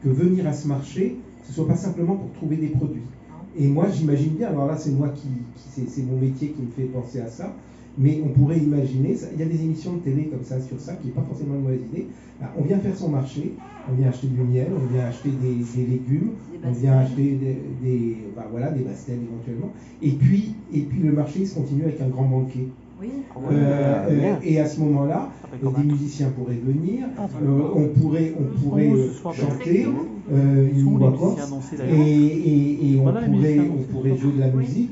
que venir à ce marché, ce ne soit pas simplement pour trouver des produits. Et moi, j'imagine bien, alors là, c'est moi c'est mon métier qui me fait penser à ça, mais on pourrait imaginer, il y a des émissions de télé comme ça sur ça, qui n'est pas forcément une mauvaise idée. Alors, on vient faire son marché, on vient acheter du miel, on vient acheter des légumes, on vient acheter des pastèques éventuellement, et puis le marché se continue avec un grand banquet. Oui. Et à ce moment-là, des musiciens pourraient venir, on pourrait chanter une voix corse, et on pourrait jouer de la musique.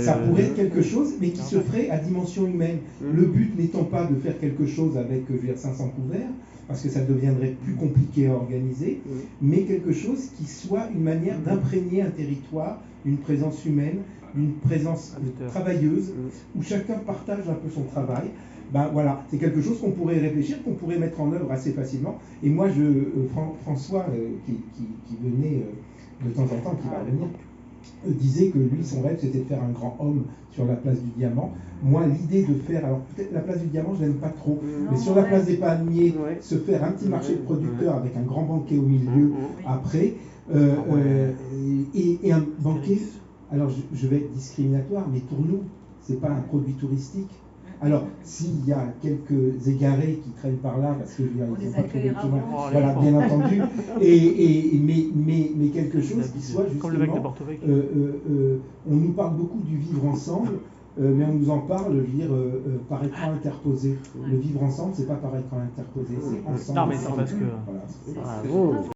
Ça pourrait être quelque chose, mais qui se ferait à dimension humaine. Le but n'étant pas de faire quelque chose avec 500 couverts, parce que ça deviendrait plus compliqué à organiser, mais quelque chose qui soit une manière d'imprégner un territoire, une présence humaine, une présence travailleuse, où chacun partage un peu son travail. Voilà, c'est quelque chose qu'on pourrait réfléchir, qu'on pourrait mettre en œuvre assez facilement. Et moi, François, qui venait de temps en temps, qui va venir, disait que lui, son rêve, c'était de faire un grand homme sur la place du Diamant. Moi, l'idée de faire, alors peut-être la place du Diamant, je n'aime pas trop, mais sur la place des Palmiers, se faire un petit marché de producteurs avec un grand banquet au milieu, après, et un banquet, alors je vais être discriminatoire, mais Tournou, c'est pas un produit touristique. Alors, s'il y a quelques égarés qui traînent par là, parce que ils n'ont pas trouvé le chemin, voilà, bien entendu, mais quelque chose qui soit justement, on nous parle beaucoup du vivre ensemble, mais on nous en parle, je veux dire, par écran interposé. Le vivre ensemble, c'est pas par écran interposé, c'est ensemble. Non, mais c'est parce que... Voilà.